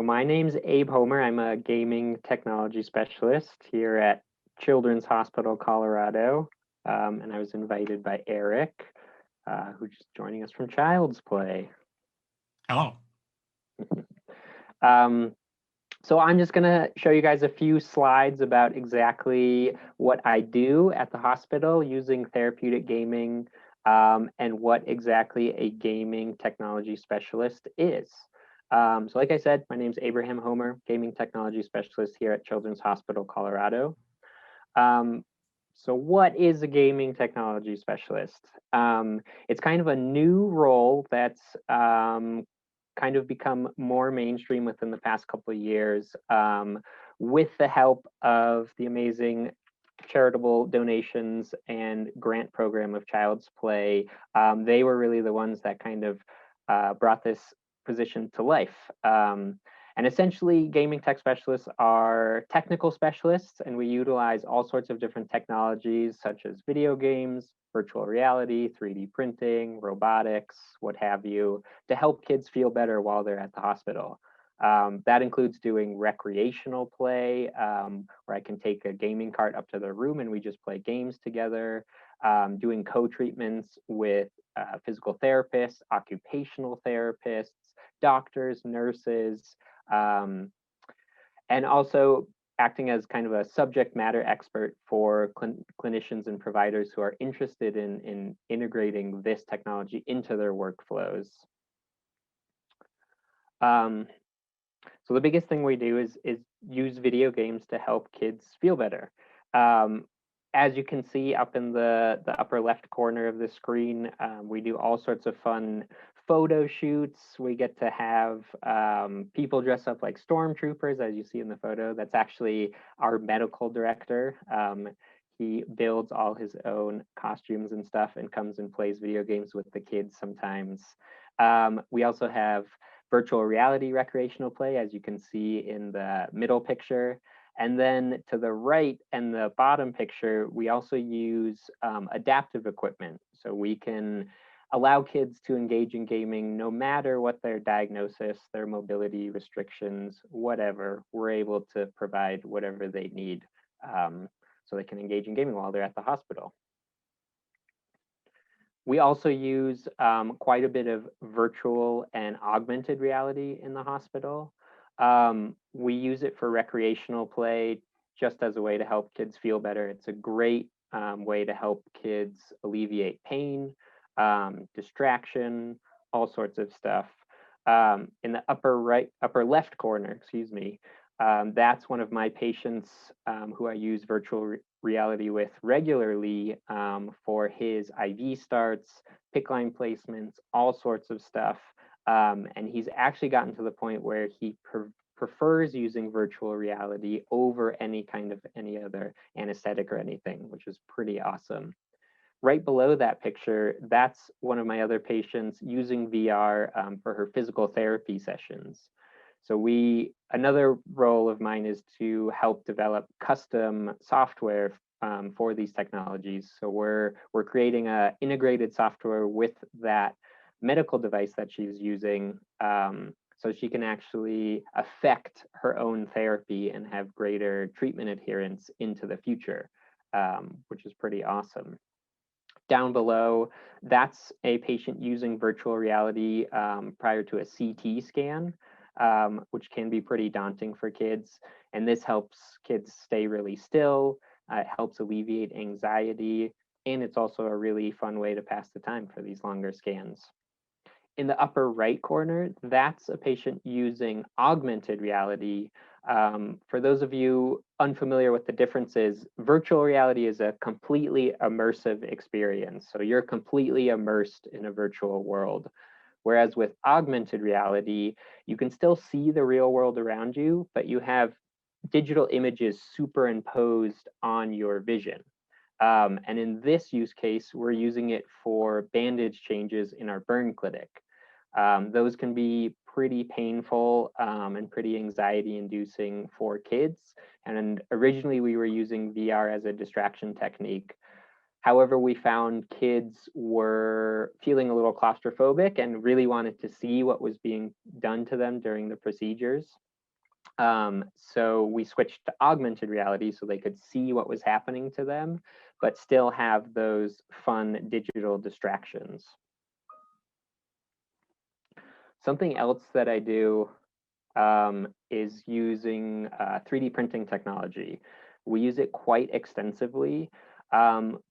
my name's Abe Homer. I'm a gaming technology specialist here at Children's Hospital, Colorado. And I was invited by Eric, who's just joining us from Child's Play. Hello. So I'm just going to show you guys a few slides about exactly what I do at the hospital using Therapeutic Gaming, and what exactly a gaming technology specialist is. So like I said, my name's Abraham Homer, gaming technology specialist here at Children's Hospital, Colorado. So what is a gaming technology specialist? It's kind of a new role that's kind of become more mainstream within the past couple of years, with the help of the amazing charitable donations and grant program of Child's Play. They were really the ones that kind of brought this position to life. And essentially, gaming tech specialists are technical specialists, and we utilize all sorts of different technologies such as video games, virtual reality, 3D printing, robotics, what have you, to help kids feel better while they're at the hospital. That includes doing recreational play, where I can take a gaming cart up to their room and we just play games together, doing co-treatments with physical therapists, occupational therapists, doctors, nurses, and also acting as kind of a subject matter expert for clinicians and providers who are interested in integrating this technology into their workflows. So the biggest thing we do is use video games to help kids feel better. As you can see up in the upper left corner of the screen, we do all sorts of fun photo shoots. We get to have people dress up like stormtroopers, as you see in the photo. That's actually our medical director. He builds all his own costumes and stuff and comes and plays video games with the kids sometimes. We also have virtual reality recreational play, as you can see in the middle picture. And then to the right and the bottom picture, we also use adaptive equipment. So we can allow kids to engage in gaming no matter what their diagnosis, their mobility restrictions, whatever. We're able to provide whatever they need, so they can engage in gaming while they're at the hospital. We also use quite a bit of virtual and augmented reality in the hospital. We use it for recreational play just as a way to help kids feel better. It's a great way to help kids alleviate pain, distraction, all sorts of stuff. In the upper left corner, excuse me, that's one of my patients who I use virtual reality with regularly for his IV starts, PICC line placements, all sorts of stuff. And he's actually gotten to the point where he prefers using virtual reality over any other anesthetic or anything, which is pretty awesome. Right below that picture, that's one of my other patients using VR for her physical therapy sessions. So another role of mine is to help develop custom software for these technologies. So we're creating an integrated software with that medical device that she's using, so she can actually affect her own therapy and have greater treatment adherence into the future, which is pretty awesome. Down below, that's a patient using virtual reality prior to a CT scan, which can be pretty daunting for kids. And this helps kids stay really still. It helps alleviate anxiety. And it's also a really fun way to pass the time for these longer scans. In the upper right corner, that's a patient using augmented reality. For those of you unfamiliar with the differences, virtual reality is a completely immersive experience. So you're completely immersed in a virtual world. Whereas with augmented reality, you can still see the real world around you, but you have digital images superimposed on your vision. And in this use case, we're using it for bandage changes in our burn clinic. Those can be pretty painful and pretty anxiety-inducing for kids. And originally, we were using VR as a distraction technique. However, we found kids were feeling a little claustrophobic and really wanted to see what was being done to them during the procedures. So we switched to augmented reality so they could see what was happening to them, but still have those fun digital distractions. Something else that I do is using 3D printing technology. We use it quite extensively.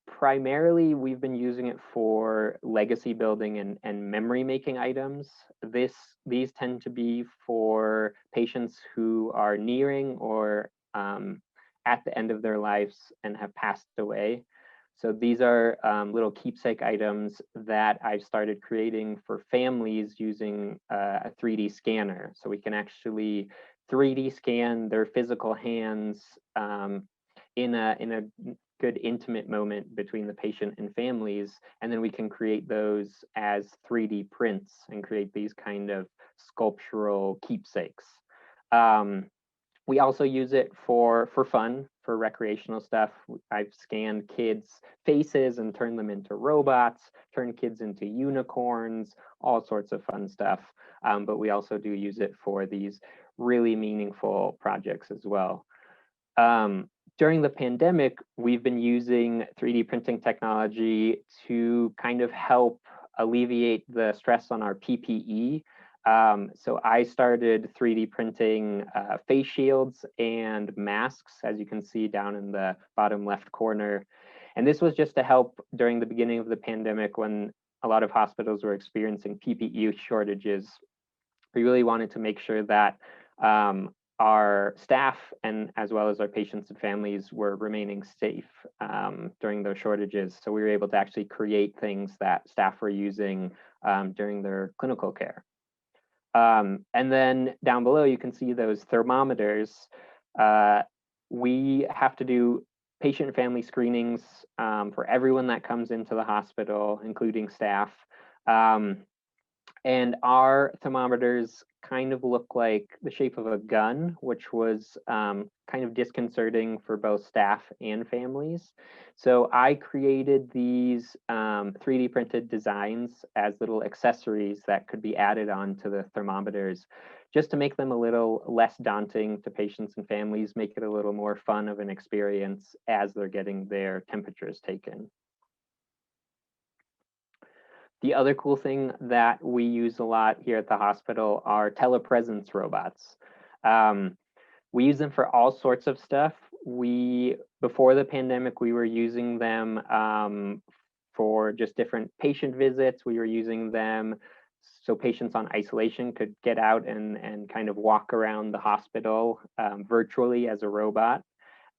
Primarily, we've been using it for legacy building and memory making items. These tend to be for patients who are nearing or at the end of their lives and have passed away. So these are little keepsake items that I've started creating for families using a 3D scanner. So we can actually 3D scan their physical hands in a good intimate moment between the patient and families. And then we can create those as 3D prints and create these kind of sculptural keepsakes. We also use it for fun, for recreational stuff. I've scanned kids' faces and turned them into robots, turned kids into unicorns, all sorts of fun stuff. But we also do use it for these really meaningful projects as well. During the pandemic, we've been using 3D printing technology to kind of help alleviate the stress on our PPE. So I started 3D printing face shields and masks, as you can see down in the bottom left corner. And this was just to help during the beginning of the pandemic when a lot of hospitals were experiencing PPE shortages. We really wanted to make sure that our staff and as well as our patients and families were remaining safe during those shortages. So we were able to actually create things that staff were using during their clinical care. And then down below, you can see those thermometers. We have to do patient and family screenings for everyone that comes into the hospital, including staff. And our thermometers kind of look like the shape of a gun, which was kind of disconcerting for both staff and families. So I created these 3D printed designs as little accessories that could be added on to the thermometers, just to make them a little less daunting to patients and families, make it a little more fun of an experience as they're getting their temperatures taken. The other cool thing that we use a lot here at the hospital are telepresence robots. We use them for all sorts of stuff. Before the pandemic, we were using them for just different patient visits. We were using them so patients on isolation could get out and kind of walk around the hospital virtually as a robot.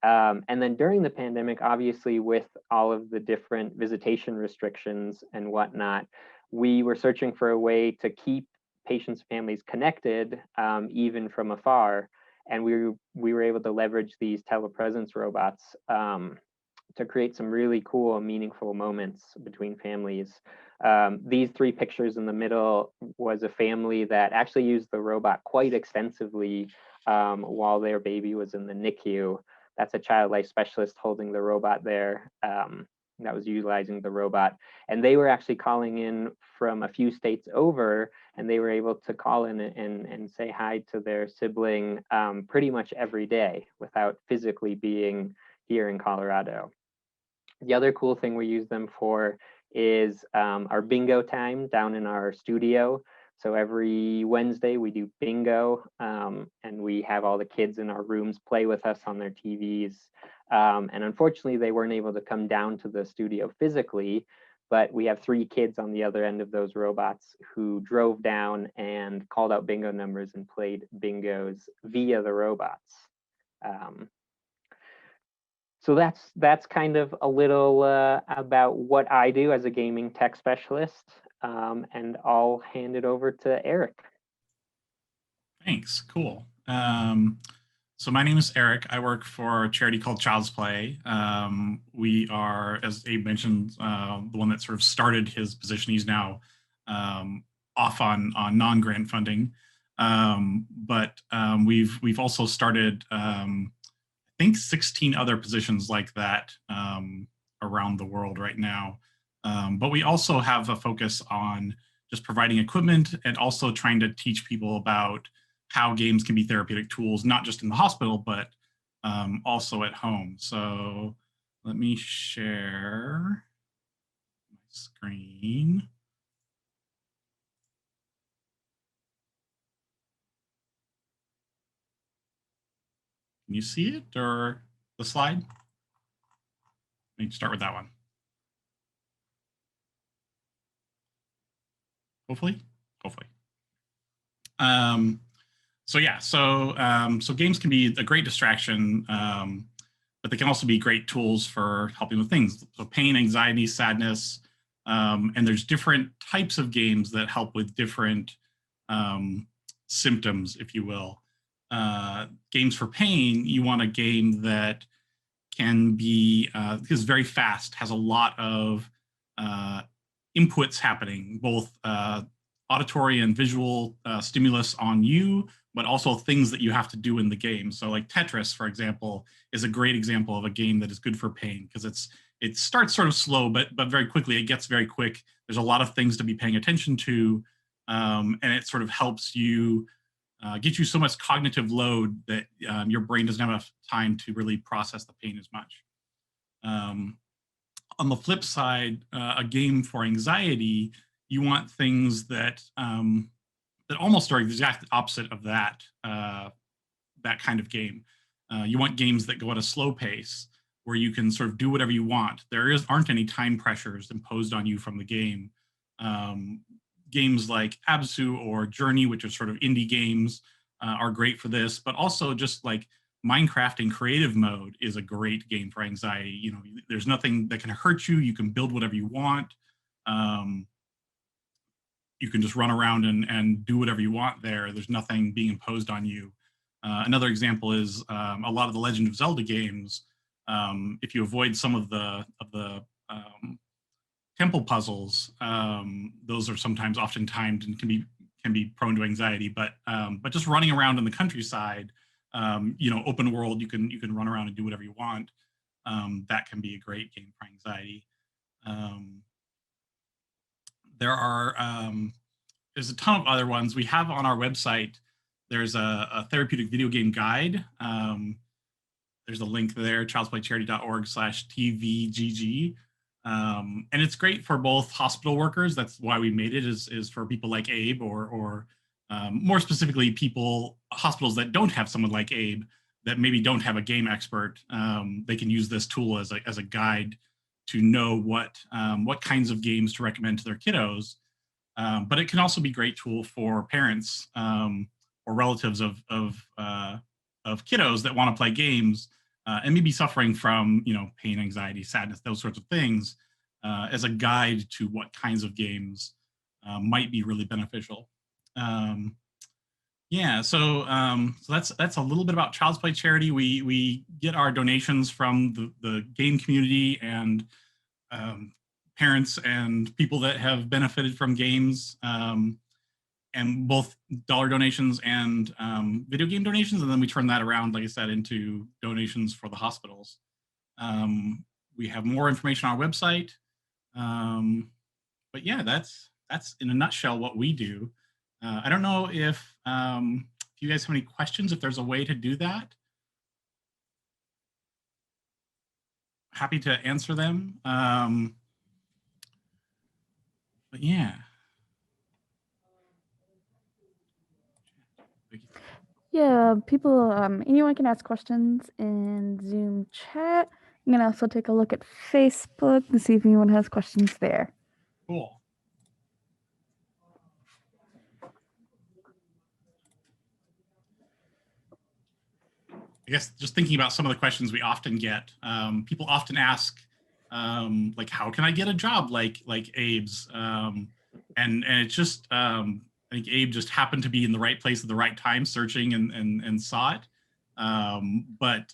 And then during the pandemic, obviously, with all of the different visitation restrictions and whatnot, we were searching for a way to keep patients and families connected, even from afar. And we were able to leverage these telepresence robots to create some really cool and meaningful moments between families. These three pictures in the middle was a family that actually used the robot quite extensively while their baby was in the NICU. That's a child life specialist holding the robot there that was utilizing the robot. And they were actually calling in from a few states over, and they were able to call in and say hi to their sibling pretty much every day without physically being here in Colorado. The other cool thing we use them for is our bingo time down in our studio. So every Wednesday we do bingo, and we have all the kids in our rooms play with us on their TVs. And unfortunately, they weren't able to come down to the studio physically, but we have 3 kids on the other end of those robots who drove down and called out bingo numbers and played bingos via the robots. So that's kind of a little about what I do as a gaming tech specialist. And I'll hand it over to Eric. Thanks. Cool. So my name is Eric. I work for a charity called Child's Play. We are, as Abe mentioned, the one that sort of started his position. He's now off on non-grant funding, but we've also started, I think, 16 other positions like that around the world right now. But we also have a focus on just providing equipment and also trying to teach people about how games can be therapeutic tools, not just in the hospital, but also at home. So let me share my screen. Can you see it or the slide? Let me start with that one. Hopefully. So yeah, so games can be a great distraction, but they can also be great tools for helping with things. So pain, anxiety, sadness, and there's different types of games that help with different symptoms, if you will. Games for pain, you want a game that can be is very fast, has a lot of uh, inputs happening, both auditory and visual stimulus on you, but also things that you have to do in the game. So, like Tetris, for example, is a great example of a game that is good for pain because it starts sort of slow, but very quickly it gets very quick. There's a lot of things to be paying attention to, and it sort of helps you get you so much cognitive load that your brain doesn't have enough time to really process the pain as much. On the flip side, a game for anxiety, you want things that that almost are the exact opposite of that kind of game. You want games that go at a slow pace where you can sort of do whatever you want. Aren't any time pressures imposed on you from the game. Um, Games like Absu or Journey, which are sort of indie games, are great for this, but also just like Minecraft in creative mode is a great game for anxiety. You know, there's nothing that can hurt you. You can build whatever you want. Um, you can just run around and do whatever you want there. There's nothing being imposed on you. Another example is a lot of the Legend of Zelda games. If you avoid some of the temple puzzles, those are sometimes often timed and can be prone to anxiety. But just running around in the countryside, you know, open world, you can run around and do whatever you want. That can be a great game for anxiety. Um, there are there's a ton of other ones we have on our website. There's a therapeutic video game guide. There's a link there, childsplaycharity.org/tvgg. And it's great for both hospital workers. That's why we made it, is for people like Abe, or more specifically, hospitals that don't have someone like Abe, that maybe don't have a game expert. They can use this tool as a guide to know what kinds of games to recommend to their kiddos. But it can also be a great tool for parents or relatives of kiddos that want to play games and maybe suffering from, you know, pain, anxiety, sadness, those sorts of things, as a guide to what kinds of games might be really beneficial. Yeah, so that's a little bit about Child's Play Charity. We get our donations from the game community and parents and people that have benefited from games, and both dollar donations and video game donations, and then we turn that around, like I said, into donations for the hospitals. We have more information on our website, but yeah, that's in a nutshell what we do. I don't know if you guys have any questions, if there's a way to do that. Happy to answer them. But yeah. Yeah, people, anyone can ask questions in Zoom chat. I'm gonna also take a look at Facebook to see if anyone has questions there. Cool. I guess just thinking about some of the questions we often get, people often ask, like, how can I get a job like Abe's? And it's just, I think Abe just happened to be in the right place at the right time, searching and saw it. But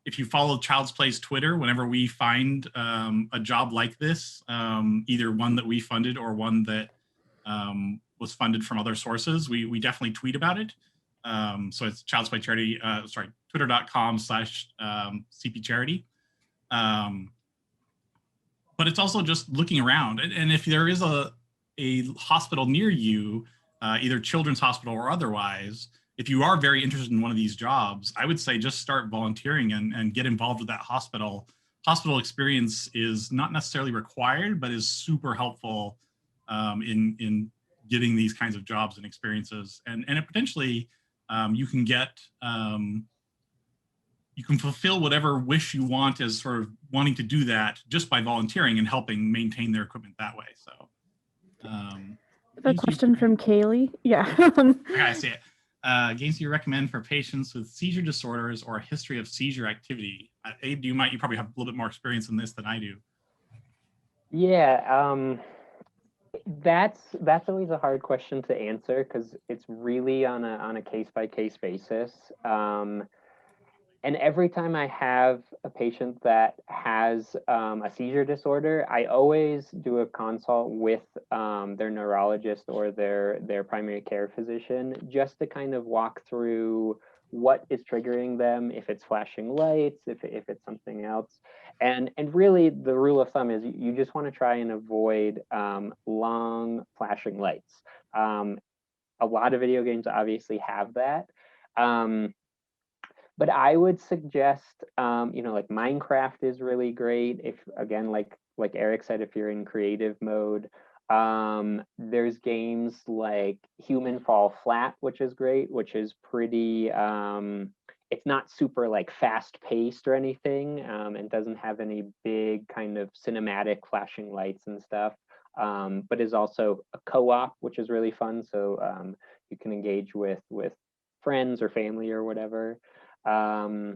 if you follow Child's Play's Twitter, whenever we find a job like this, either one that we funded or one that was funded from other sources, we definitely tweet about it. So it's Child's Play Charity, twitter.com/CP Charity. But it's also just looking around. And if there is a hospital near you either children's hospital or otherwise, if you are very interested in one of these jobs, I would say just start volunteering and get involved with that hospital. Hospital experience is not necessarily required, but is super helpful in getting these kinds of jobs and experiences. And it potentially you can get you can fulfill whatever wish you want as sort of wanting to do that just by volunteering and helping maintain their equipment that way. So a question from Kaylee. Yeah. I see it. Games you recommend for patients with seizure disorders or a history of seizure activity? Abe, you probably have a little bit more experience in this than I do. Yeah, that's always a hard question to answer because it's really on a case by case basis. And every time I have a patient that has a seizure disorder, I always do a consult with their neurologist or their primary care physician just to kind of walk through what is triggering them, if it's flashing lights, if it's something else. And really the rule of thumb is you just want to try and avoid long flashing lights. A lot of video games obviously have that. But I would suggest, like Minecraft is really great. If again, like Eric said, if you're in creative mode, there's games like Human Fall Flat, which is great, which is pretty. It's not super like fast paced or anything, and doesn't have any big kind of cinematic flashing lights and stuff. But is also a co-op, which is really fun. So you can engage with friends or family or whatever. I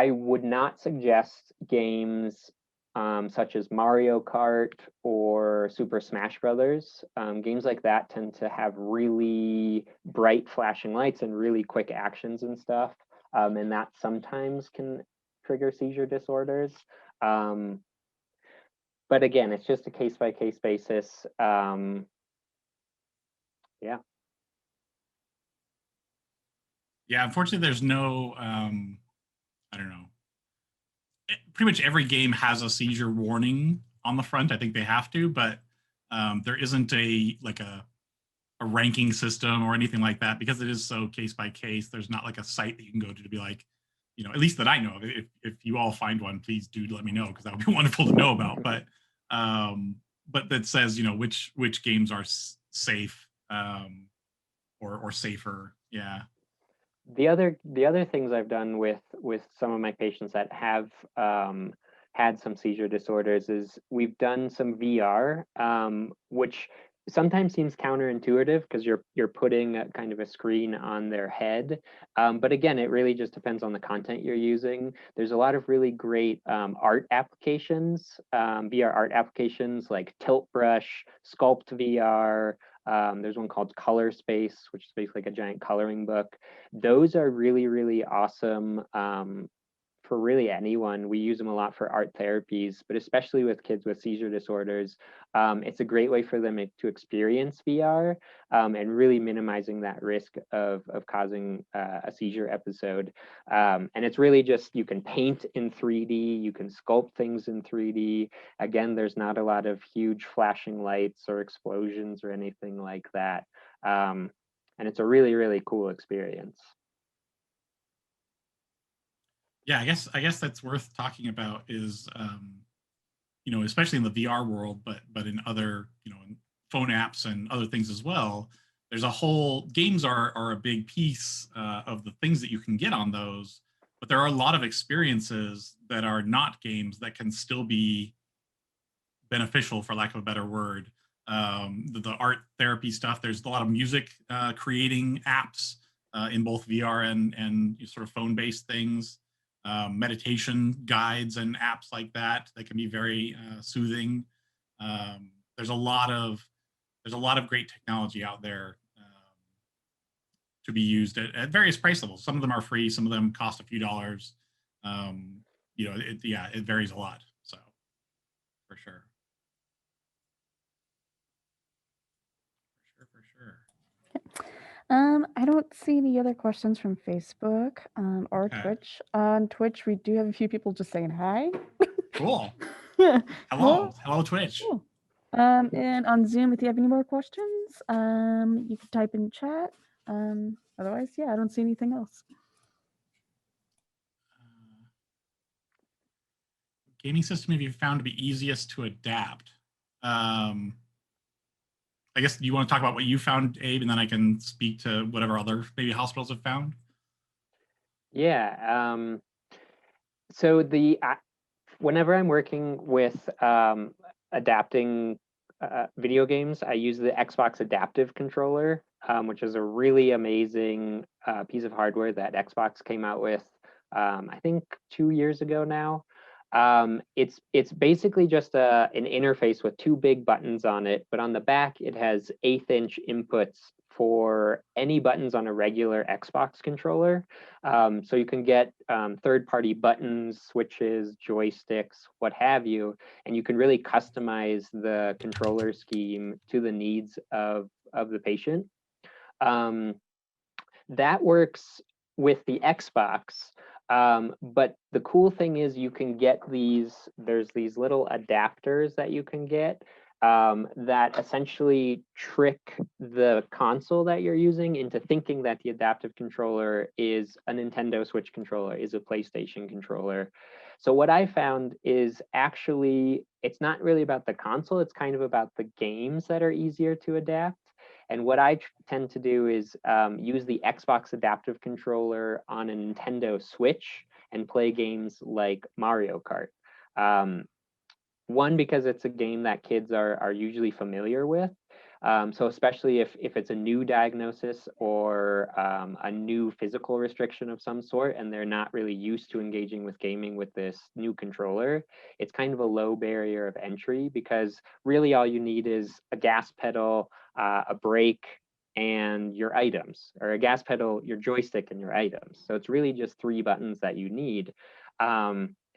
would not suggest games such as Mario Kart or Super Smash Brothers. Games like that tend to have really bright flashing lights and really quick actions and stuff. And that sometimes can trigger seizure disorders. But again, it's just a case by case basis. Yeah. Yeah, unfortunately, there's no, I don't know. Pretty much every game has a seizure warning on the front. I think they have to, but there isn't a ranking system or anything like that because it is so case by case. There's not like a site that you can go to be like, at least that I know of. If you all find one, please do let me know because that would be wonderful to know about. But that says which games are safe or safer. Yeah. The other things I've done with some of my patients that have had some seizure disorders is we've done some VR, which sometimes seems counterintuitive because you're putting a kind of a screen on their head. But again, it really just depends on the content you're using. There's a lot of really great art applications, VR art applications like Tilt Brush, Sculpt VR. There's one called Color Space, which is basically like a giant coloring book. Those are really, really awesome for really anyone. We use them a lot for art therapies, but especially with kids with seizure disorders. It's a great way for them to experience VR and really minimizing that risk of causing a seizure episode. And it's really just, you can paint in 3D, you can sculpt things in 3D. Again, there's not a lot of huge flashing lights or explosions or anything like that. And it's a really, really cool experience. Yeah, I guess that's worth talking about is especially in the VR world, but in other in phone apps and other things as well. There's a whole games are a big piece of the things that you can get on those, but there are a lot of experiences that are not games that can still be beneficial, for lack of a better word. The art therapy stuff. There's a lot of music creating apps in both VR and sort of phone-based things. Meditation guides and apps like that can be very soothing. There's a lot of great technology out there to be used at various price levels. Some of them are free, some of them cost a few dollars. It varies a lot. So for sure. For sure. I don't see any other questions from Facebook or Twitch. On Twitch, we do have a few people just saying hi. Cool. Yeah. Hello, Twitch. Cool. And on Zoom, if you have any more questions, you can type in chat. Otherwise, yeah, I don't see anything else. Gaming system have you found to be easiest to adapt? I guess, do you want to talk about what you found, Abe, and then I can speak to whatever other maybe hospitals have found? Yeah. So whenever I'm working with adapting video games, I use the Xbox Adaptive Controller, which is a really amazing piece of hardware that Xbox came out with, I think 2 years ago now. It's basically just an interface with two big buttons on it, but on the back it has 1/8-inch inputs for any buttons on a regular Xbox controller. So you can get third-party buttons, switches, joysticks, what have you, and you can really customize the controller scheme to the needs of the patient. That works with the Xbox. But the cool thing is you can get there's these little adapters that you can get that essentially trick the console that you're using into thinking that the adaptive controller is a Nintendo Switch controller, is a PlayStation controller. So what I found is actually, it's not really about the console, it's kind of about the games that are easier to adapt. And what I tend to do is use the Xbox Adaptive Controller on a Nintendo Switch and play games like Mario Kart. One, because it's a game that kids are usually familiar with. So especially if it's a new diagnosis or a new physical restriction of some sort, and they're not really used to engaging with gaming with this new controller, it's kind of a low barrier of entry, because really all you need is a gas pedal, a brake, and your items, or a gas pedal, your joystick, and your items. So it's really just 3 buttons that you need.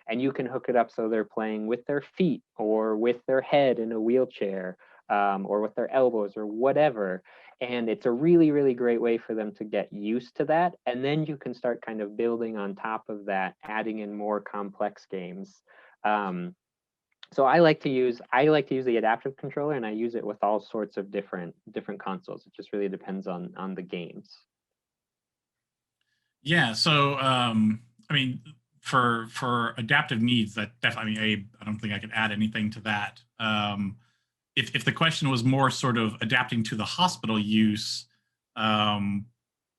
And you can hook it up so they're playing with their feet or with their head in a wheelchair, or with their elbows or whatever. And it's a really, really great way for them to get used to that. And then you can start kind of building on top of that, adding in more complex games. So I like to use the adaptive controller, and I use it with all sorts of different consoles. It just really depends on the games. Yeah, so I mean, for adaptive needs, that definitely, I mean, I don't think I could add anything to that. If the question was more sort of adapting to the hospital use, I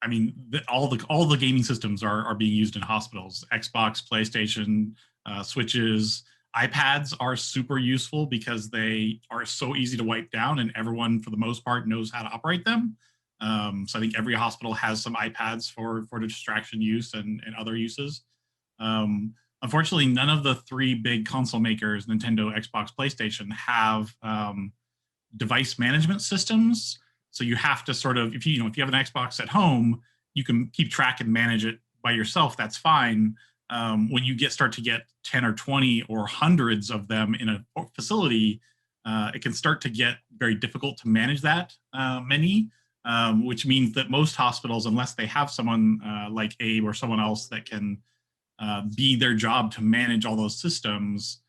mean, all the gaming systems are being used in hospitals. Xbox, PlayStation, Switches, iPads are super useful because they are so easy to wipe down, and everyone, for the most part, knows how to operate them. So I think every hospital has some iPads for the distraction use and other uses. Unfortunately, none of the 3 big console makers, Nintendo, Xbox, PlayStation, have device management systems. So you have to sort of, if you have an Xbox at home, you can keep track and manage it by yourself. That's fine. When you start to get 10 or 20 or hundreds of them in a facility, it can start to get very difficult to manage that many. Which means that most hospitals, unless they have someone like Abe or someone else that can be their job to manage all those systems,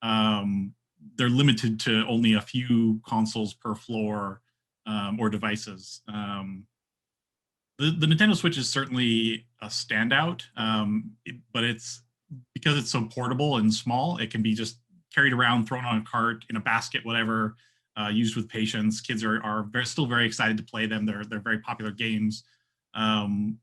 they're limited to only a few consoles per floor or devices. The Nintendo Switch is certainly a standout, but it's because it's so portable and small, it can be just carried around, thrown on a cart, in a basket, whatever. Used with patients. Kids are still very excited to play them. They're very popular games. On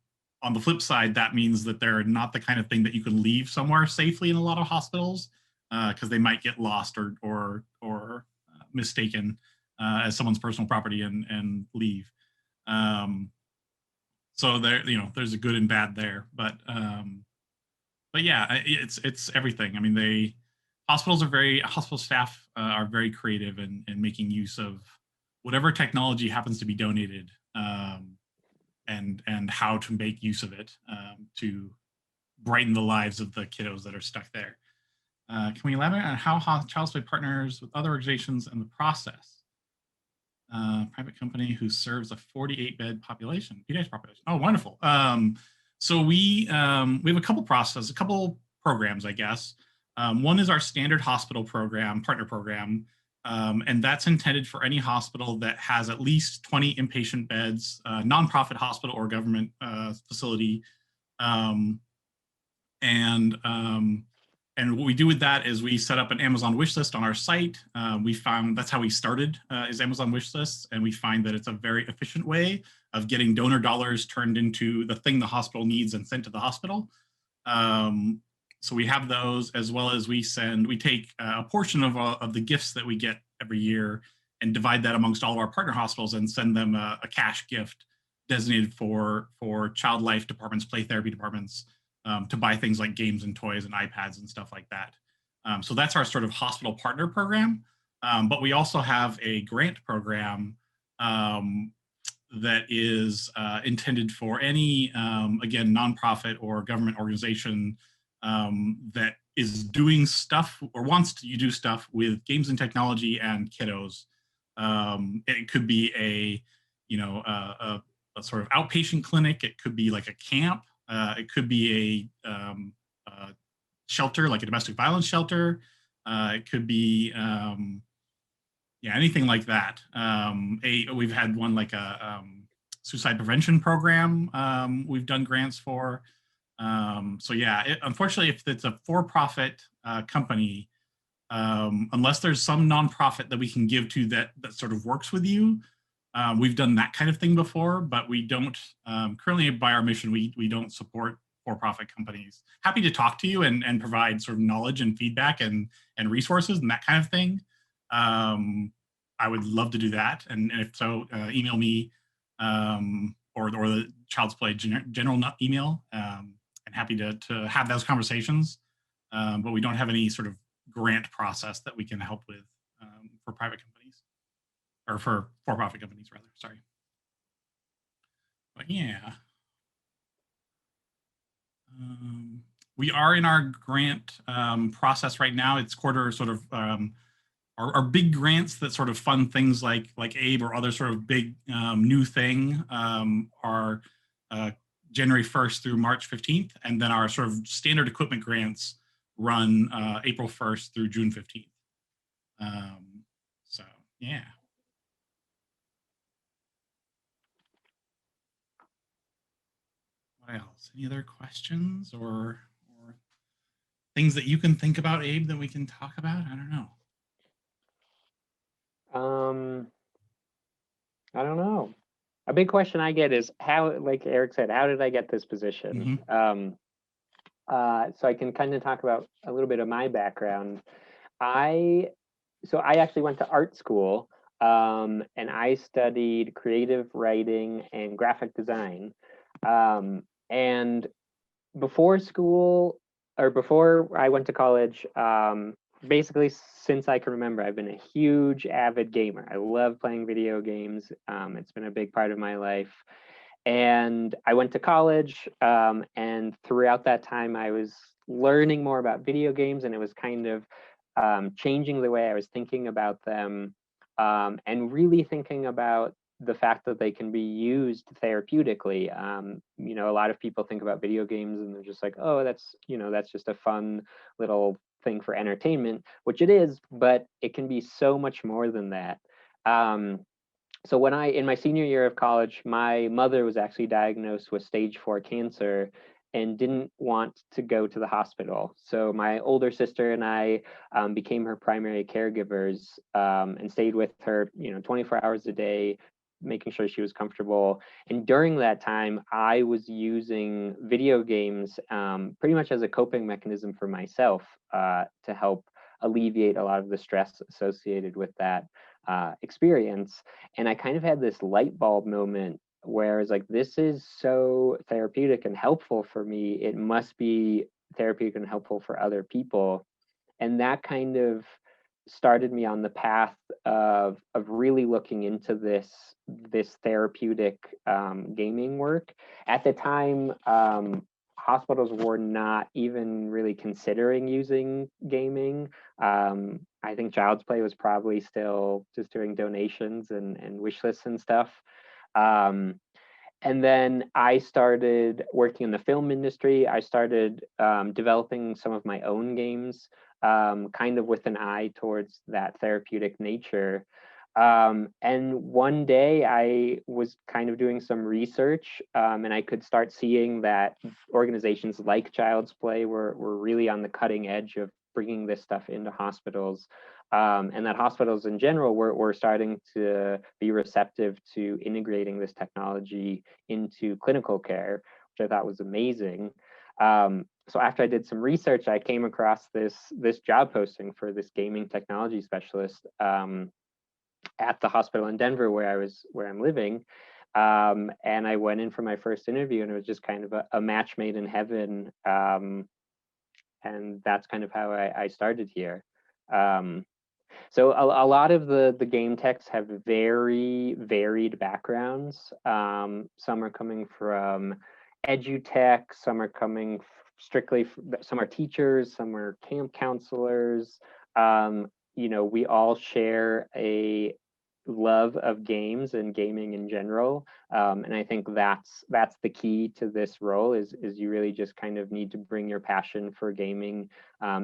the flip side, that means that they're not the kind of thing that you can leave somewhere safely in a lot of hospitals, because they might get lost or mistaken as someone's personal property and leave. So there's a good and bad there, but yeah, it's everything. I mean, hospital staff are very creative in making use of whatever technology happens to be donated, and how to make use of it to brighten the lives of the kiddos that are stuck there. Can we elaborate on how Child's Play partners with other organizations in the process? Private company who serves a 48-bed population, pediatric population. Oh, wonderful. So we have a couple processes, a couple programs, I guess. One is our standard hospital program, partner program, And that's intended for any hospital that has at least 20 inpatient beds, nonprofit hospital or government facility. Um, and what we do with that is we set up an Amazon wish list on our site. We found that's how we started is Amazon wish lists, and we find that it's a very efficient way of getting donor dollars turned into the thing the hospital needs and sent to the hospital. So we have those, as well as we take a portion of the gifts that we get every year and divide that amongst all of our partner hospitals and send them a cash gift designated for child life departments, play therapy departments, to buy things like games and toys and iPads and stuff like that. So that's our sort of hospital partner program. But we also have a grant program that is intended for any, again, nonprofit or government organization that is doing stuff or wants to do stuff with games and technology and kiddos. It could be a sort of outpatient clinic. It could be like a camp. It could be a shelter, like a domestic violence shelter. It could be anything like that. We've had one like a suicide prevention program we've done grants for. So yeah, unfortunately, if it's a for-profit company, unless there's some nonprofit that we can give to that sort of works with you, we've done that kind of thing before, but we don't, currently by our mission, we don't support for-profit companies. Happy to talk to you and provide sort of knowledge and feedback and resources and that kind of thing. I would love to do that. And if so, email me or the Child's Play general email. And happy to have those conversations. But we don't have any sort of grant process that we can help with for private companies. Or for-profit companies, rather, sorry. But yeah. We are in our grant process right now. It's quarter sort of our big grants that sort of fund things like ABE or other sort of big new thing are January 1st through March 15th. And then our sort of standard equipment grants run April 1st through June 15th. So, yeah. What else? Any other questions or things that you can think about, Abe, that we can talk about? I don't know. I don't know. A big question I get is how, like Eric said, how did I get this position? Mm-hmm. So I can kind of talk about a little bit of my background. I actually went to art school, and I studied creative writing and graphic design. And before school, or before I went to college, basically since I can remember, I've been a huge avid gamer. I love playing video games. It's been a big part of my life. And I went to college, and throughout that time, I was learning more about video games, and it was kind of changing the way I was thinking about them, and really thinking about the fact that they can be used therapeutically. A lot of people think about video games and they're just like, oh, that's just a fun little thing for entertainment, which it is, but it can be so much more than that. So in my senior year of college, my mother was actually diagnosed with stage 4 cancer and didn't want to go to the hospital. So my older sister and I became her primary caregivers, and stayed with her, 24 hours a day, making sure she was comfortable. And during that time, I was using video games pretty much as a coping mechanism for myself, to help alleviate a lot of the stress associated with that experience. And I kind of had this light bulb moment where it's like, this is so therapeutic and helpful for me, it must be therapeutic and helpful for other people. And that kind of started me on the path of really looking into this therapeutic gaming work. At the time, hospitals were not even really considering using gaming. I think Child's Play was probably still just doing donations and wish lists and stuff. And then I started working in the film industry. I started developing some of my own games. kind of with an eye towards that therapeutic nature. And one day I was kind of doing some research, and I could start seeing that organizations like Child's Play were really on the cutting edge of bringing this stuff into hospitals, and that hospitals in general were starting to be receptive to integrating this technology into clinical care, which I thought was amazing. So after I did some research, I came across this job posting for this gaming technology specialist, at the hospital in Denver where I'm living. And I went in for my first interview, and it was just kind of a match made in heaven. And that's kind of how I started here. So a lot of the game techs have very varied backgrounds. Some are coming from edutech, some are coming strictly, some are teachers, some are camp counselors. We all share a love of games and gaming in general, and I think that's the key to this role is you really just kind of need to bring your passion for gaming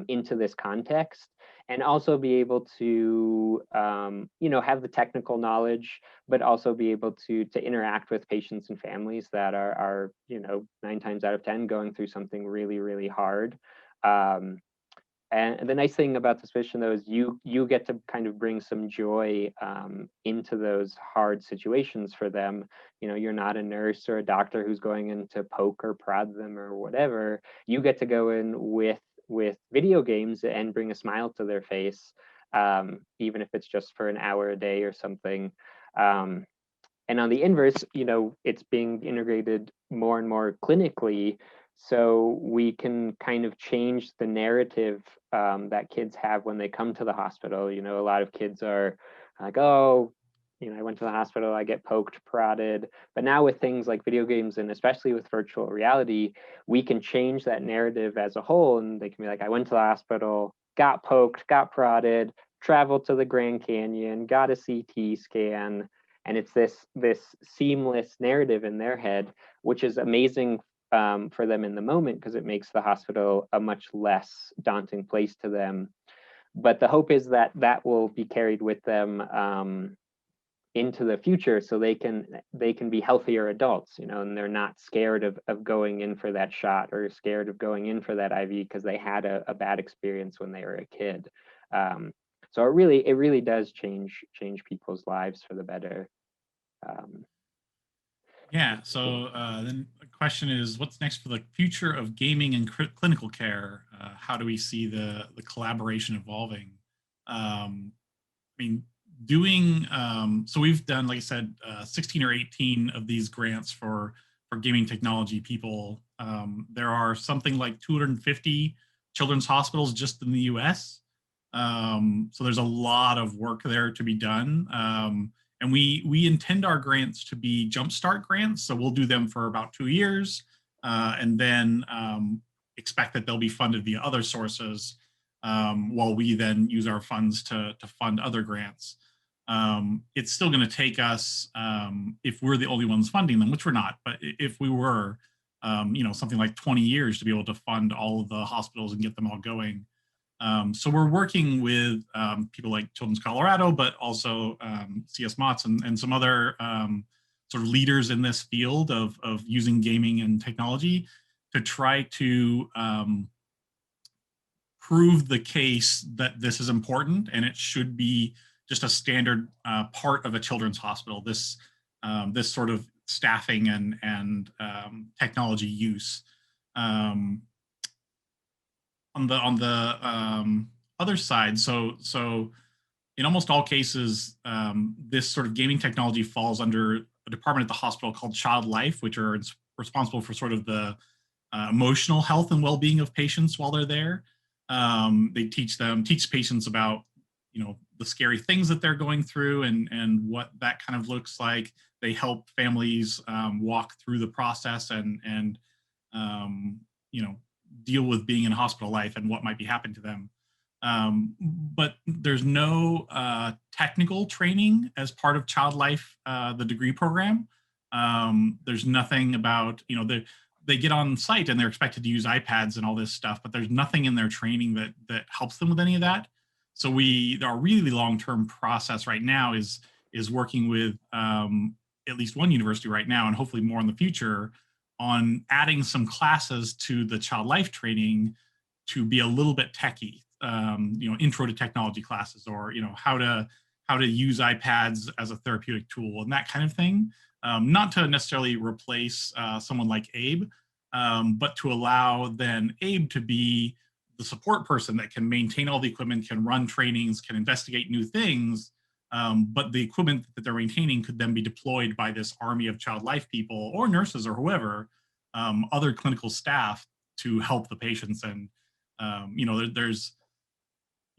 into this context, and also be able to have the technical knowledge, but also be able to interact with patients and families that are 9 times out of 10 going through something really, really hard. And the nice thing about this mission, though, is you get to kind of bring some joy into those hard situations for them. You're not a nurse or a doctor who's going in to poke or prod them or whatever. You get to go in with video games and bring a smile to their face, even if it's just for an hour a day or something. And on the inverse, it's being integrated more and more clinically, so we can kind of change the narrative that kids have when they come to the hospital. A lot of kids are like, oh, I went to the hospital, I get poked, prodded. But now with things like video games, and especially with virtual reality, we can change that narrative as a whole. And they can be like, I went to the hospital, got poked, got prodded, traveled to the Grand Canyon, got a CT scan. And it's this seamless narrative in their head, which is amazing for them in the moment, because it makes the hospital a much less daunting place to them. But the hope is that will be carried with them into the future, so they can be healthier adults, and they're not scared of going in for that shot, or scared of going in for that IV because they had a bad experience when they were a kid. So it really does change people's lives for the better. Yeah. So then the question is, what's next for the future of gaming and clinical care? How do we see the collaboration evolving? I mean, so we've done, like I said, 16 or 18 of these grants for gaming technology people. There are something like 250 children's hospitals just in the US. So there's a lot of work there to be done. And we intend our grants to be jumpstart grants. So we'll do them for about 2 years, and then expect that they'll be funded via other sources, while we then use our funds to fund other grants. It's still going to take us, if we're the only ones funding them, which we're not, but if we were, something like 20 years to be able to fund all of the hospitals and get them all going. So we're working with people like Children's Colorado, but also CS Motts and some other sort of leaders in this field of using gaming and technology to try to prove the case that this is important and it should be just a standard part of a children's hospital. This sort of staffing and technology use. On the other side, so in almost all cases, this sort of gaming technology falls under a department at the hospital called Child Life, which are responsible for sort of the emotional health and well-being of patients while they're there. They teach patients about the scary things that they're going through and what that kind of looks like. They help families walk through the process and deal with being in hospital life and what might be happening to them. But there's no technical training as part of Child Life, the degree program. There's nothing about, they get on site and they're expected to use iPads and all this stuff, but there's nothing in their training that helps them with any of that. So our really long-term process right now is working with at least one university right now, and hopefully more in the future, on adding some classes to the child life training to be a little bit techy. Intro to technology classes, or how to use iPads as a therapeutic tool and that kind of thing. Not to necessarily replace someone like Abe, but to allow then Abe to be the support person that can maintain all the equipment, can run trainings, can investigate new things. But the equipment that they're maintaining could then be deployed by this army of child life people or nurses or whoever, other clinical staff, to help the patients. And there's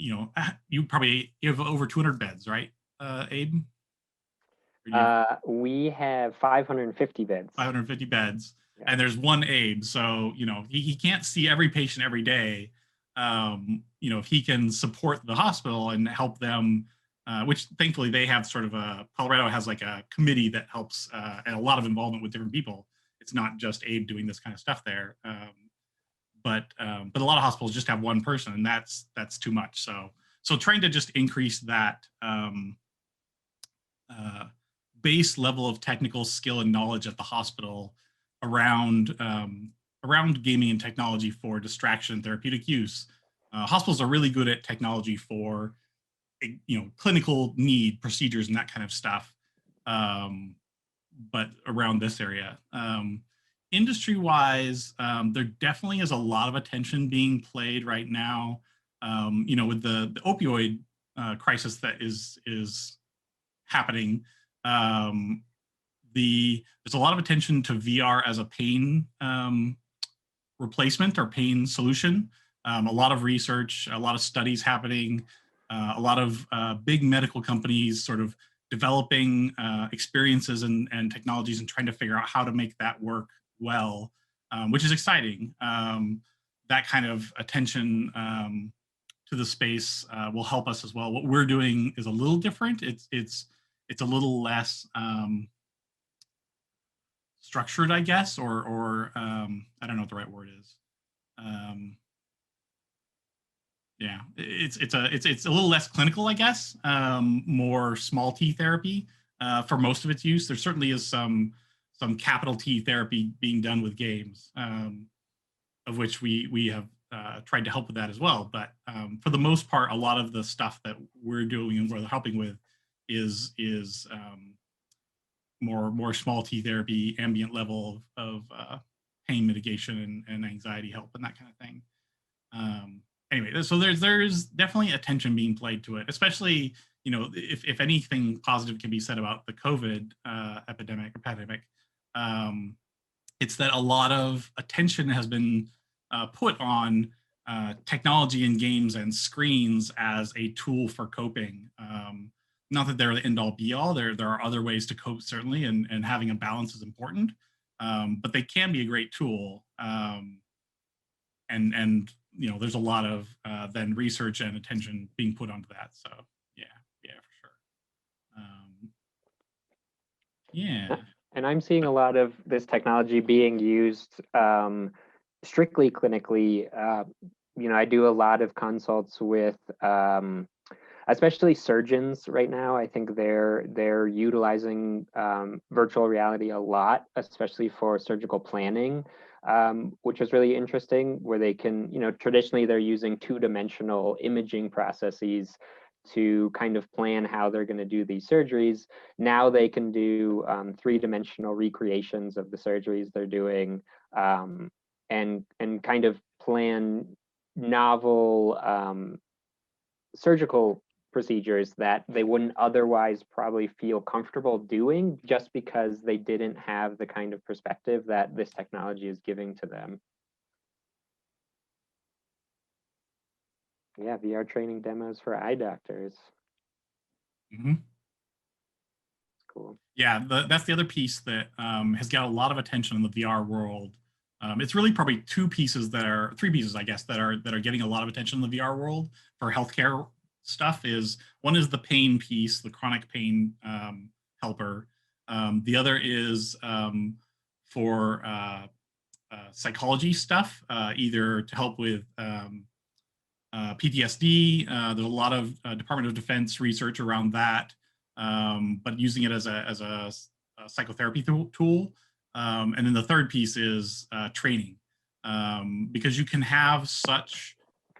you have over 200 beds, right, Abe? We have 550 beds. 550 beds, yeah. And there's one Abe, so he can't see every patient every day. If he can support the hospital and help them, which thankfully they have sort of Colorado has like a committee that helps, and a lot of involvement with different people. It's not just Abe doing this kind of stuff there. But a lot of hospitals just have one person, and that's too much. So trying to just increase that base level of technical skill and knowledge at the hospital around gaming and technology for distraction and therapeutic use. Hospitals are really good at technology for clinical need procedures and that kind of stuff, but around this area. Industry-wise, there definitely is a lot of attention being played right now, with the opioid crisis that is happening. There's a lot of attention to VR as a pain replacement or pain solution. A lot of research, a lot of studies happening, a lot of big medical companies sort of developing experiences and technologies and trying to figure out how to make that work well, which is exciting. That kind of attention to the space will help us as well. What we're doing is a little different. It's a little less structured, I guess, or I don't know what the right word is. Yeah, it's a little less clinical, I guess. More small T therapy for most of its use. There certainly is some capital T therapy being done with games, of which we have tried to help with that as well. But for the most part, a lot of the stuff that we're doing and we're helping with is more small T therapy, ambient level of pain mitigation and anxiety help and that kind of thing. Anyway, so there's definitely attention being played to it, especially if anything positive can be said about the COVID epidemic, it's that a lot of attention has been put on technology and games and screens as a tool for coping. Not that they're the end-all be-all. There are other ways to cope, certainly, and having a balance is important. But they can be a great tool. And there's a lot of then research and attention being put onto that. So yeah, for sure. Yeah. And I'm seeing a lot of this technology being used strictly clinically. I do a lot of consults with especially surgeons right now. I think they're utilizing virtual reality a lot, especially for surgical planning, which is really interesting, where they can, traditionally they're using two-dimensional imaging processes to kind of plan how they're going to do these surgeries. Now they can do three-dimensional recreations of the surgeries they're doing, and kind of plan novel surgical procedures that they wouldn't otherwise probably feel comfortable doing, just because they didn't have the kind of perspective that this technology is giving to them. Yeah, VR training demos for eye doctors. Mm-hmm. Cool. Yeah, that's the other piece that has got a lot of attention in the VR world. It's really probably three pieces, I guess, that are getting a lot of attention in the VR world for healthcare stuff. One is the pain piece, the chronic pain helper. The other is for psychology stuff, either to help with PTSD. There's a lot of Department of Defense research around that, but using it as a psychotherapy tool. And then the third piece is training, because you can have such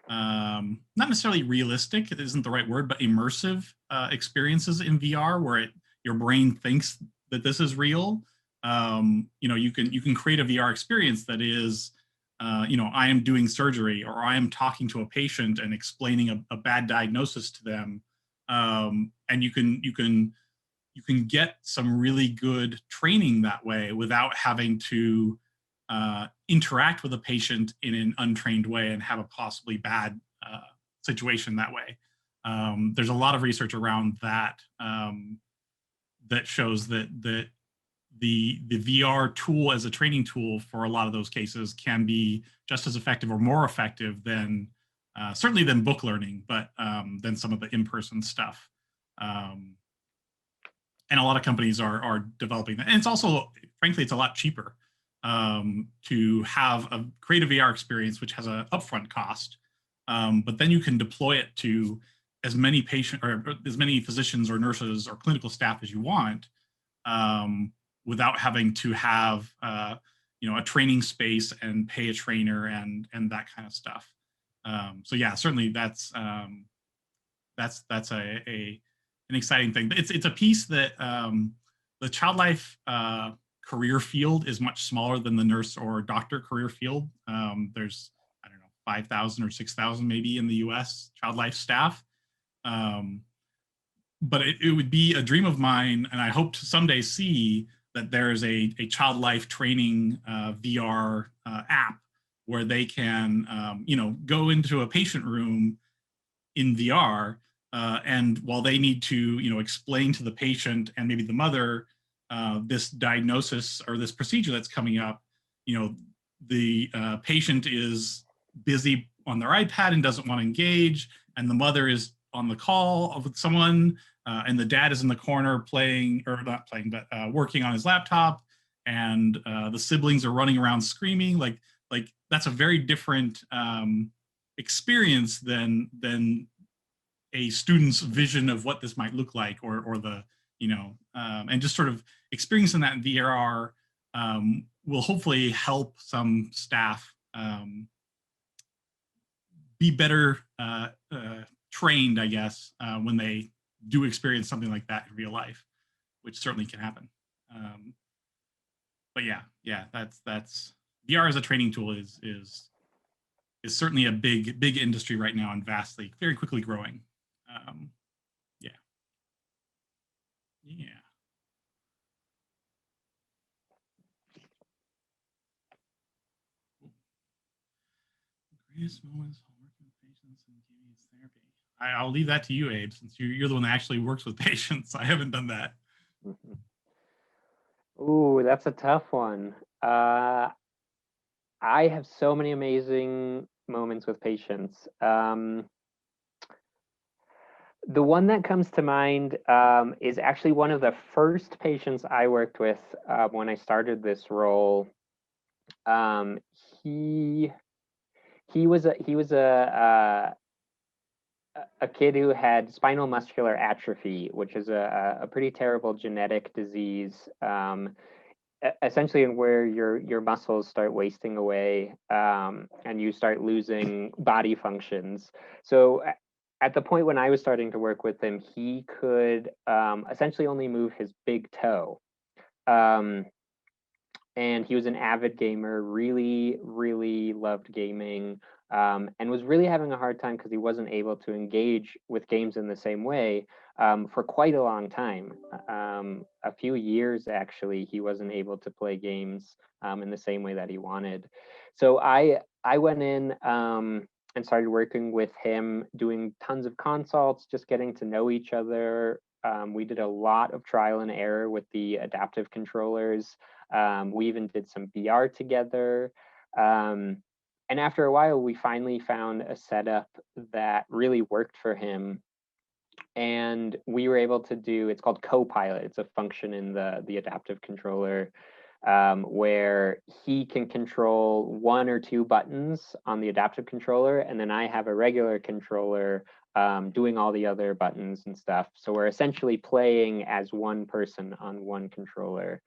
not necessarily realistic, it isn't the right word, but immersive experiences in VR where your brain thinks that this is real. You can create a VR experience that is, I am doing surgery, or I am talking to a patient and explaining a bad diagnosis to them, and you can get some really good training that way without having to interact with a patient in an untrained way and have a possibly bad situation that way. There's a lot of research around that that shows that the VR tool as a training tool for a lot of those cases can be just as effective or more effective than certainly than book learning, but than some of the in-person stuff. And a lot of companies are developing that. And it's also, frankly, it's a lot cheaper to have a create a VR experience, which has an upfront cost, but then you can deploy it to as many as many physicians or nurses or clinical staff as you want, without having to have a training space and pay a trainer and that kind of stuff. So yeah, certainly that's an exciting thing. It's a piece that the child life career field is much smaller than the nurse or doctor career field. There's, I don't know, 5,000 or 6,000 maybe in the US child life staff. But it would be a dream of mine, and I hope to someday see that there's a child life training VR app where they can, go into a patient room in VR, and while they need to, explain to the patient and maybe the mother this diagnosis or this procedure that's coming up, the patient is busy on their iPad and doesn't want to engage, and the mother is on the call with someone, and the dad is in the corner playing, or not playing, but working on his laptop, and the siblings are running around screaming. Like that's a very different experience than a student's vision of what this might look like, or the, and just sort of experiencing that in VR will hopefully help some staff be better trained, I guess, when they do experience something like that in real life, which certainly can happen. But yeah, that's VR as a training tool is certainly a big industry right now, and very quickly growing. Yeah. Greatest moments while working with patients and giving therapy. I'll leave that to you, Abe, since you're the one that actually works with patients. I haven't done that. Ooh, that's a tough one. I have so many amazing moments with patients. The one that comes to mind is actually one of the first patients I worked with when I started this role. He was a kid who had spinal muscular atrophy, which is a pretty terrible genetic disease, essentially where your muscles start wasting away, and you start losing body functions. So at the point when I was starting to work with him, he could essentially only move his big toe. And he was an avid gamer, really loved gaming, and was really having a hard time because he wasn't able to engage with games in the same way for quite a long time. A few years, actually, he wasn't able to play games in the same way that he wanted. So I went in and started working with him, doing tons of consults, just getting to know each other. We did a lot of trial and error with the adaptive controllers. We even did some VR together. And after a while, we finally found a setup that really worked for him. And we were able to do, it's called Copilot. It's a function in the adaptive controller where he can control 1 or 2 buttons on the adaptive controller, and then I have a regular controller doing all the other buttons and stuff. So we're essentially playing as one person on one controller.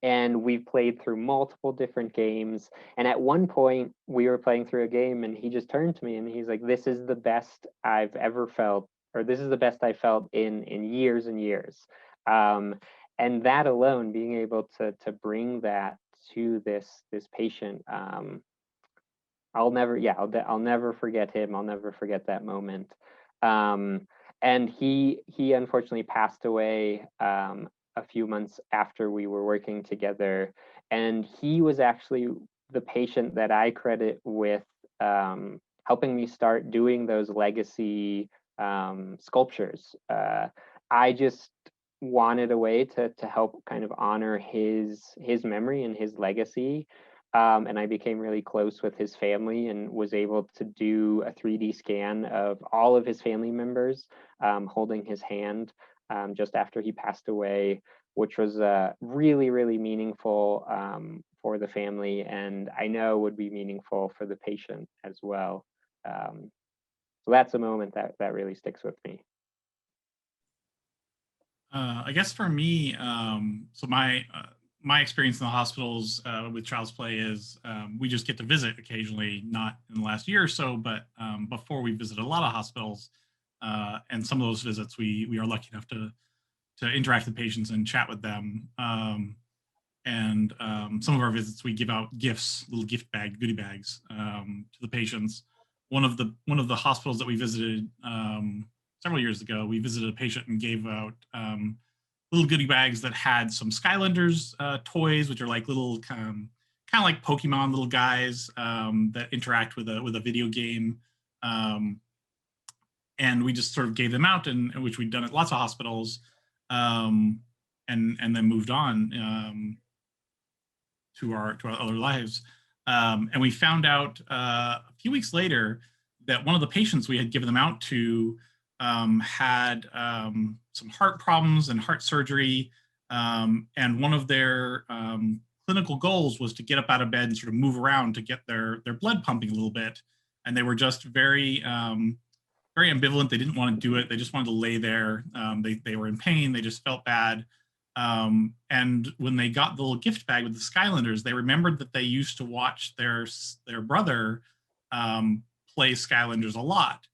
And we've played through multiple different games. And at one point, we were playing through a game, and he just turned to me and he's like, "This is the best I've ever felt, or this is the best I felt in years and years." And that alone, being able to bring that to this patient, I'll never forget him. I'll never forget that moment. And he unfortunately passed away a few months after we were working together. And he was actually the patient that I credit with helping me start doing those legacy sculptures. I just wanted a way to help kind of honor his memory and his legacy. And I became really close with his family and was able to do a 3D scan of all of his family members holding his hand just after he passed away, which was really, really meaningful for the family, and I know would be meaningful for the patient as well. So that's a moment that really sticks with me. I guess for me, so my experience in the hospitals with Child's Play is we just get to visit occasionally, not in the last year or so, but before we visited a lot of hospitals, and some of those visits we are lucky enough to interact with patients and chat with them. And some of our visits we give out gifts, little goodie bags to the patients. One of the hospitals that we visited several years ago, we visited a patient and gave out little goodie bags that had some Skylanders toys, which are like little kind of like Pokemon little guys that interact with a video game. And we just sort of gave them out, and which we'd done at lots of hospitals, and then moved on to our other lives. And we found out a few weeks later that one of the patients we had given them out to had some heart problems and heart surgery. And one of their clinical goals was to get up out of bed and sort of move around to get their blood pumping a little bit. And they were just very, very ambivalent. They didn't want to do it. They just wanted to lay there. They were in pain. They just felt bad. And when they got the little gift bag with the Skylanders, they remembered that they used to watch their brother play Skylanders a lot.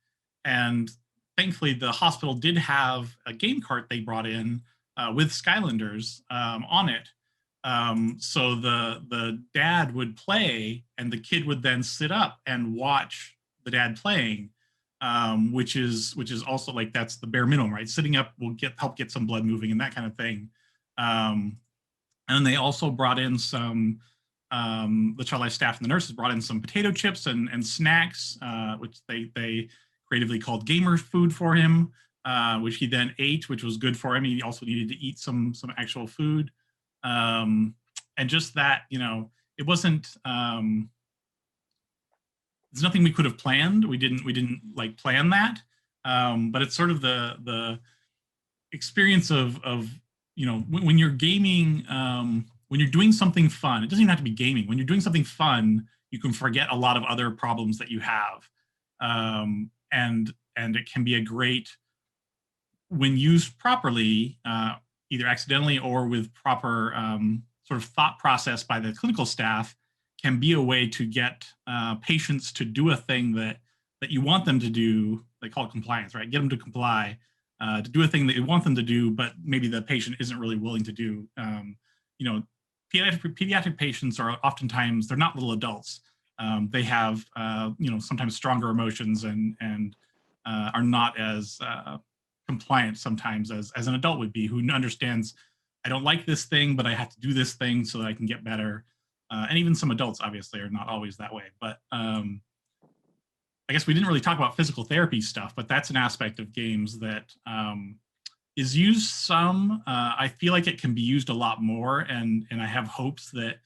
And thankfully, the hospital did have a game cart they brought in with Skylanders on it. So the dad would play, and the kid would then sit up and watch the dad playing, which is also like that's the bare minimum, right? Sitting up will help get some blood moving and that kind of thing. And they also brought in some, the Child Life staff and the nurses brought in some potato chips and snacks, which they creatively called gamer food for him, which he then ate, which was good for him. He also needed to eat some actual food. And just that, it wasn't, there's nothing we could have planned. We didn't like plan that. But it's sort of the experience of when you're gaming, when you're doing something fun, it doesn't even have to be gaming. When you're doing something fun, you can forget a lot of other problems that you have. And it can be a great, when used properly, either accidentally or with proper sort of thought process by the clinical staff, can be a way to get patients to do a thing that you want them to do. They call it compliance, right? Get them to comply, to do a thing that you want them to do, but maybe the patient isn't really willing to do. Pediatric patients are oftentimes, they're not little adults. They have, sometimes stronger emotions and are not as compliant sometimes as an adult would be, who understands, I don't like this thing, but I have to do this thing so that I can get better. And even some adults obviously are not always that way. But I guess we didn't really talk about physical therapy stuff, but that's an aspect of games that is used some. I feel like it can be used a lot more, and I have hopes that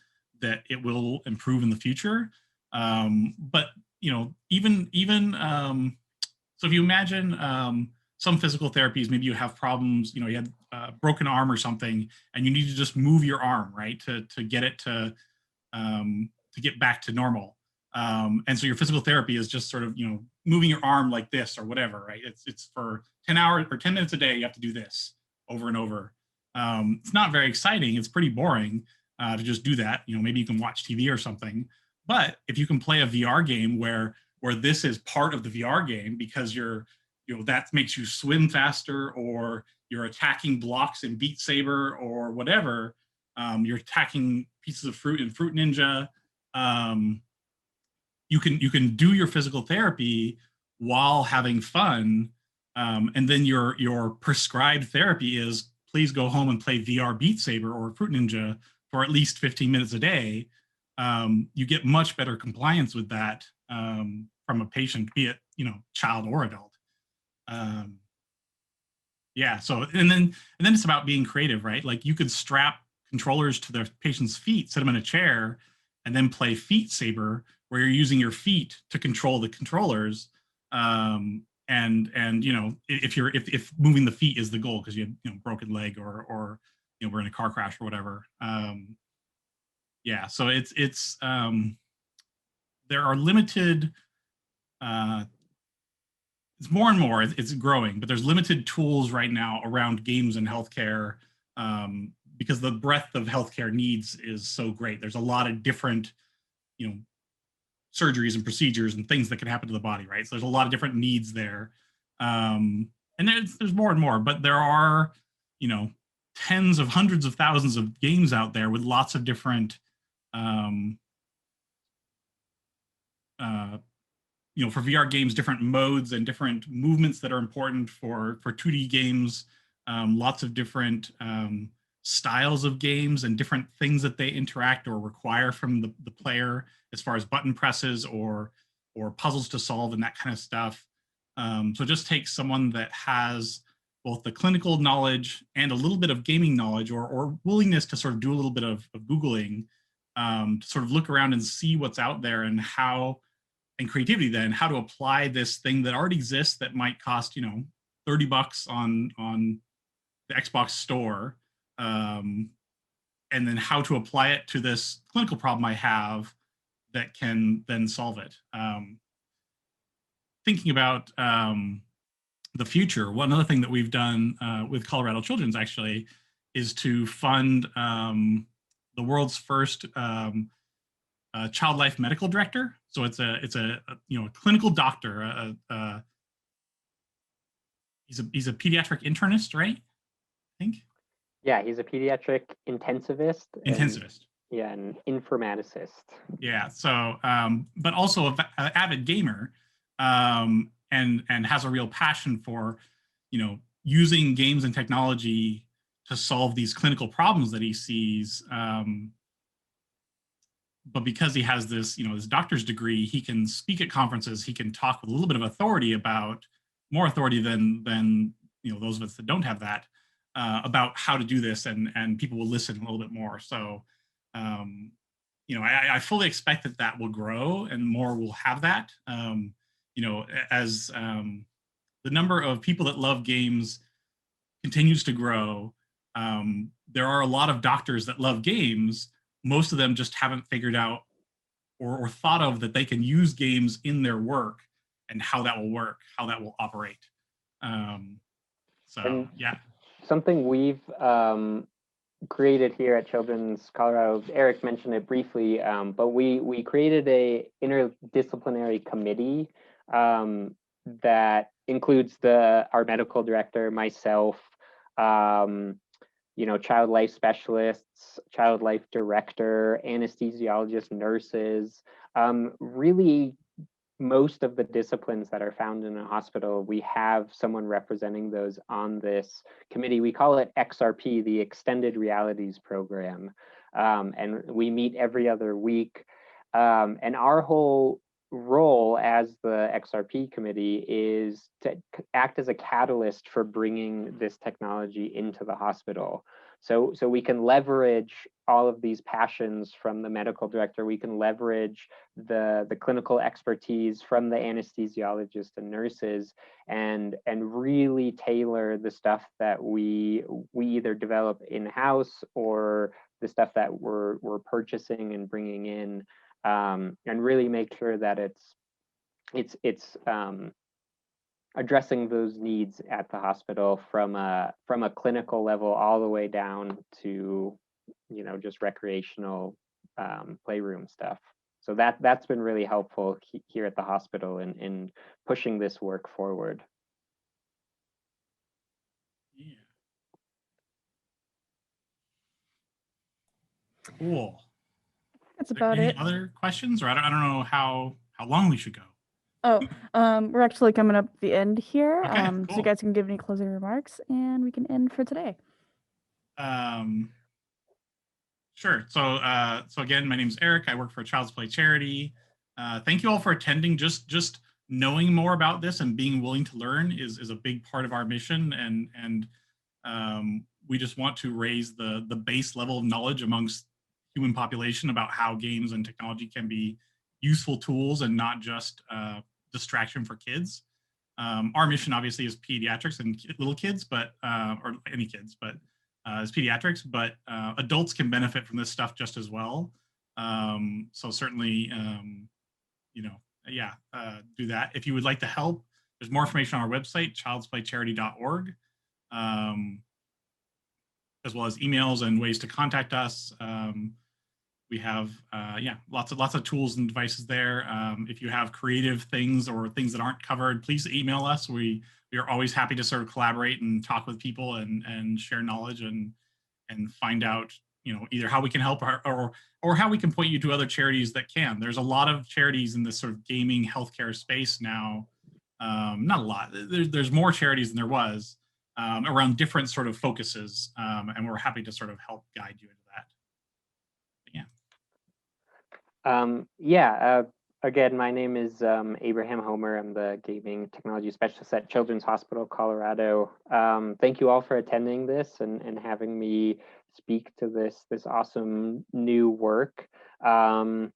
it will improve in the future. But even so, if you imagine some physical therapies, maybe you have problems, you had a broken arm or something, and you need to just move your arm, right, to get it to get back to normal. And so your physical therapy is just sort of, moving your arm like this or whatever, right? It's for 10 hours or 10 minutes a day, you have to do this over and over. It's not very exciting. It's pretty boring to just do that. Maybe you can watch TV or something. But if you can play a VR game where this is part of the VR game, because that makes you swim faster, or you're attacking blocks in Beat Saber or whatever, you're attacking pieces of fruit in Fruit Ninja. You can do your physical therapy while having fun, and then your prescribed therapy is, please go home and play VR Beat Saber or Fruit Ninja for at least 15 minutes a day. You get much better compliance with that from a patient, be it child or adult. Yeah. So and then it's about being creative, right? Like, you could strap controllers to the patient's feet, sit them in a chair, and then play Feet Saber, where you're using your feet to control the controllers. And if moving the feet is the goal because you have broken leg, or we're in a car crash or whatever. Yeah. So it's there are limited. It's more and more. It's growing, but there's limited tools right now around games and healthcare, because the breadth of healthcare needs is so great. There's a lot of different, surgeries and procedures and things that can happen to the body, right? So there's a lot of different needs there, and there's more and more. But there are, tens of hundreds of thousands of games out there with lots of different, for VR games, different modes and different movements that are important for 2D games. Lots of different styles of games and different things that they interact or require from the player, as far as button presses or puzzles to solve and that kind of stuff. So it just takes someone that has both the clinical knowledge and a little bit of gaming knowledge, or willingness to sort of do a little bit of Googling, to sort of look around and see what's out there, and creativity then, how to apply this thing that already exists that might cost, $30 on the Xbox store, and then how to apply it to this clinical problem I have that can then solve it. Thinking about the future, one other thing that we've done with Colorado Children's actually is to fund the world's first child life medical director. So it's a clinical doctor. He's a pediatric internist, right? I think. Yeah, he's a pediatric intensivist. Intensivist. An informaticist. Yeah. So, but also an avid gamer, and has a real passion for, using games and technology to solve these clinical problems that he sees. But because he has this, this doctor's degree, he can speak at conferences. He can talk with a little bit of authority, more authority than those of us that don't have that, about how to do this, and people will listen a little bit more. So, I fully expect that will grow and more will have that. As the number of people that love games continues to grow, there are a lot of doctors that love games. Most of them just haven't figured out or thought of that they can use games in their work, and how that will work, how that will operate. Yeah. Something we've created here at Children's Colorado, Eric mentioned it briefly, but we created a interdisciplinary committee that includes our medical director, myself, child life specialists, child life director, anesthesiologists, nurses, really most of the disciplines that are found in a hospital, we have someone representing those on this committee. We call it XRP, the Extended Realities Program. And we meet every other week. And our whole role as the XRP committee is to act as a catalyst for bringing this technology into the hospital. So we can leverage all of these passions from the medical director. We can leverage the clinical expertise from the anesthesiologists and nurses, and really tailor the stuff that we either develop in-house or the stuff that we're purchasing and bringing in, and really make sure that it's addressing those needs at the hospital from a clinical level all the way down to, you know, just recreational playroom stuff. So that's been really helpful here at the hospital in pushing this work forward. Yeah. Cool. That's Are there about any it. other questions, or I don't know how long we should go. Oh, we're actually coming up the end here. Okay, So you cool. guys can give any closing remarks, and we can end for today. Sure. So again, my name is Eric. I work for a Child's Play charity. Thank you all for attending. Just knowing more about this and being willing to learn is a big part of our mission, and we just want to raise the base level of knowledge amongst human population about how games and technology can be useful tools and not just distraction for kids. Our mission obviously is pediatrics and little kids, but or any kids, but as pediatrics, but adults can benefit from this stuff just as well. So certainly, you know, yeah, do that. If you would like to help, there's more information on our website, childsplaycharity.org, as well as emails and ways to contact us. We have, yeah, lots of tools and devices there. If you have creative things or things that aren't covered, please email us. We are always happy to sort of collaborate and talk with people and share knowledge and find out, you know, either how we can help or how we can point you to other charities that can. There's a lot of charities in this sort of gaming healthcare space now. Not a lot. There's more charities than there was around different sort of focuses, and we're happy to sort of help guide you into that. Yeah, again, my name is Abraham Homer. I'm the Gaming Technology Specialist at Children's Hospital Colorado. Thank you all for attending this and having me speak to this awesome new work. I'm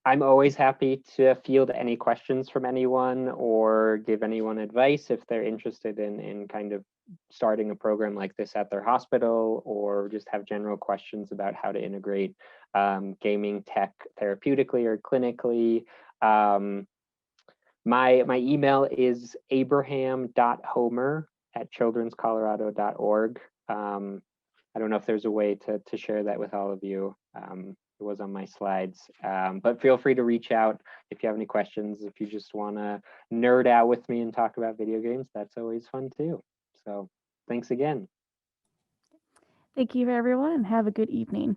always happy to field any questions from anyone or give anyone advice if they're interested in kind of starting a program like this at their hospital, or just have general questions about how to integrate gaming tech therapeutically or clinically. My email is abraham.homer@childrenscolorado.org. I don't know if there's a way to share that with all of you. It was on my slides, but feel free to reach out if you have any questions. If you just want to nerd out with me and talk about video games, that's always fun too. So thanks again. Thank you, everyone, and have a good evening.